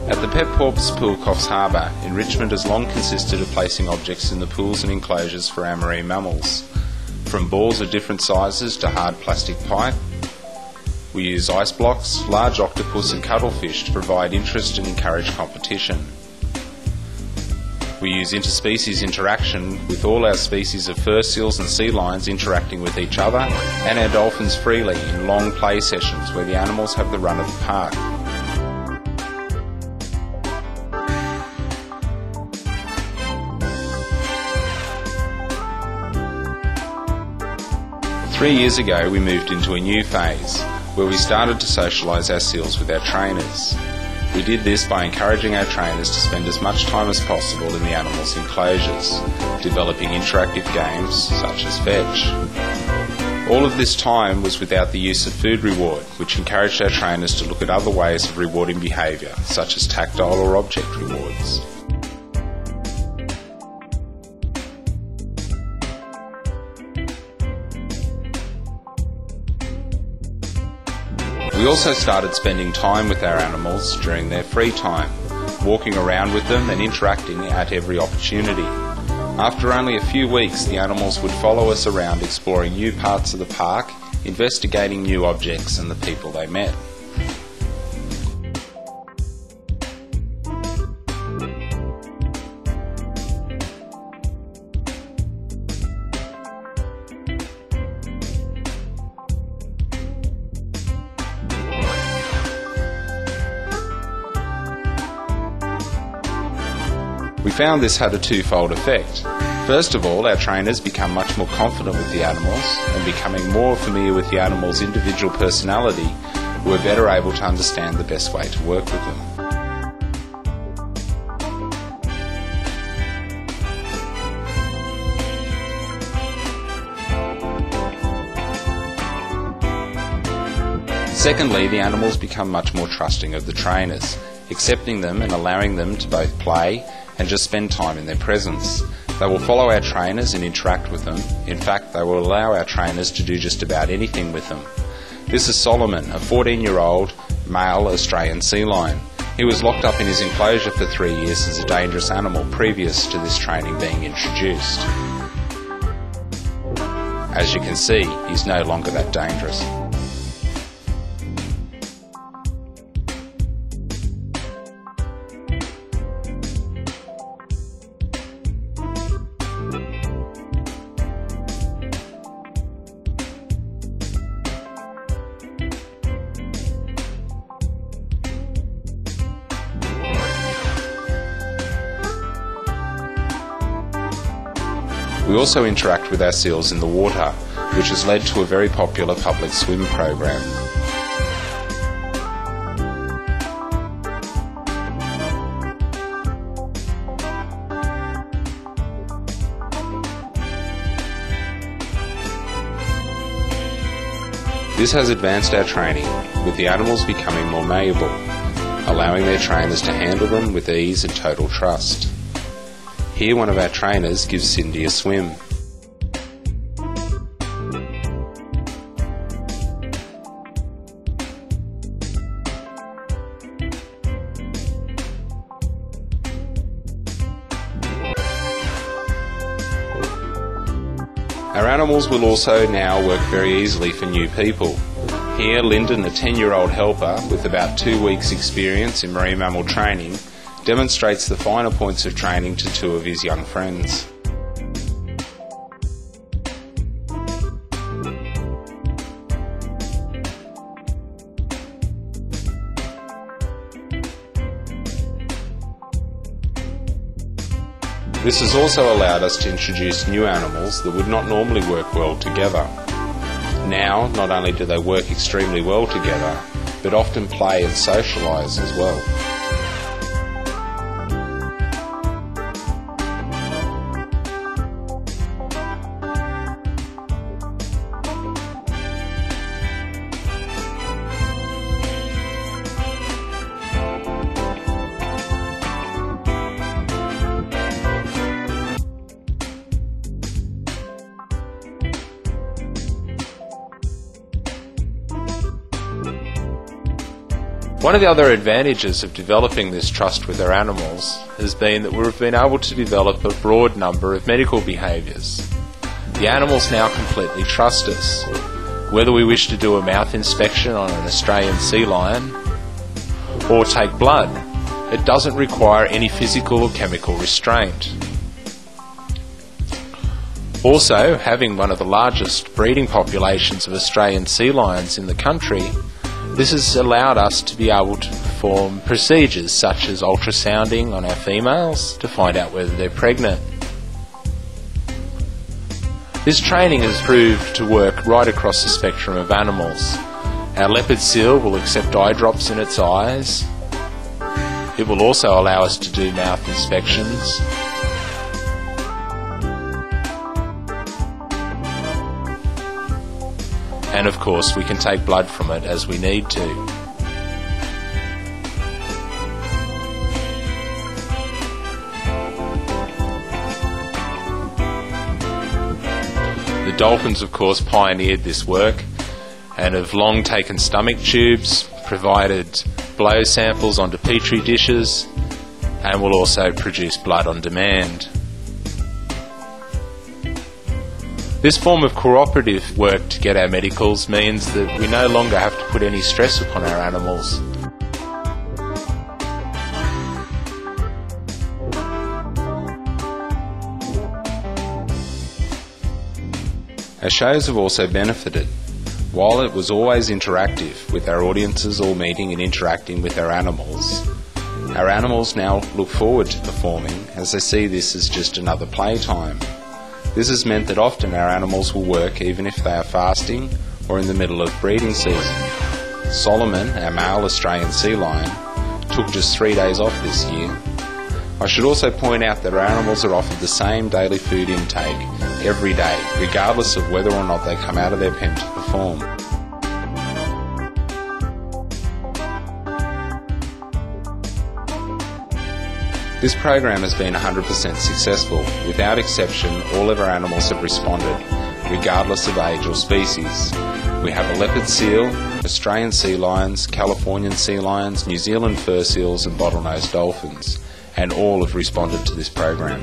At the Pet Porpoise Pool, Coffs Harbour, enrichment has long consisted of placing objects in the pools and enclosures for our marine mammals, from balls of different sizes to hard plastic pipe. We use ice blocks, large octopus and cuttlefish to provide interest and encourage competition. We use interspecies interaction with all our species of fur seals and sea lions interacting with each other, and our dolphins freely in long play sessions where the animals have the run of the park. Three years ago we moved into a new phase, where we started to socialise our seals with our trainers. We did this by encouraging our trainers to spend as much time as possible in the animals' enclosures, developing interactive games such as fetch. All of this time was without the use of food reward, which encouraged our trainers to look at other ways of rewarding behaviour, such as tactile or object rewards. We also started spending time with our animals during their free time, walking around with them and interacting at every opportunity. After only a few weeks, the animals would follow us around exploring new parts of the park, investigating new objects and the people they met. We found this had a twofold effect. First of all, our trainers become much more confident with the animals, and becoming more familiar with the animal's individual personality, we're better able to understand the best way to work with them. Secondly, the animals become much more trusting of the trainers, accepting them and allowing them to both play and just spend time in their presence. They will follow our trainers and interact with them. In fact, they will allow our trainers to do just about anything with them. This is Solomon, a 14-year-old male Australian sea lion. He was locked up in his enclosure for 3 years as a dangerous animal previous to this training being introduced. As you can see, he's no longer that dangerous. We also interact with our seals in the water, which has led to a very popular public swim program. This has advanced our training, with the animals becoming more malleable, allowing their trainers to handle them with ease and total trust. Here one of our trainers gives Cindy a swim. Our animals will also now work very easily for new people. Here Lyndon, a 10-year-old helper with about 2 weeks' experience in marine mammal training, demonstrates the finer points of training to two of his young friends. This has also allowed us to introduce new animals that would not normally work well together. Now, not only do they work extremely well together, but often play and socialise as well. One of the other advantages of developing this trust with our animals has been that we've been able to develop a broad number of medical behaviours. The animals now completely trust us. Whether we wish to do a mouth inspection on an Australian sea lion or take blood, it doesn't require any physical or chemical restraint. Also, having one of the largest breeding populations of Australian sea lions in the country, this has allowed us to be able to perform procedures such as ultrasounding on our females to find out whether they're pregnant. This training has proved to work right across the spectrum of animals. Our leopard seal will accept eye drops in its eyes. It will also allow us to do mouth inspections. And of course we can take blood from it as we need to. The dolphins of course pioneered this work and have long taken stomach tubes, provided blow samples onto petri dishes, and will also produce blood on demand. This form of cooperative work to get our medicals means that we no longer have to put any stress upon our animals. Our shows have also benefited. While it was always interactive, with our audiences all meeting and interacting with our animals now look forward to performing as they see this as just another playtime. This has meant that often our animals will work even if they are fasting or in the middle of breeding season. Solomon, our male Australian sea lion, took just 3 days off this year. I should also point out that our animals are offered the same daily food intake every day, regardless of whether or not they come out of their pen to perform. This program has been 100% successful. Without exception, all of our animals have responded, regardless of age or species. We have a leopard seal, Australian sea lions, Californian sea lions, New Zealand fur seals and bottlenose dolphins, and all have responded to this program.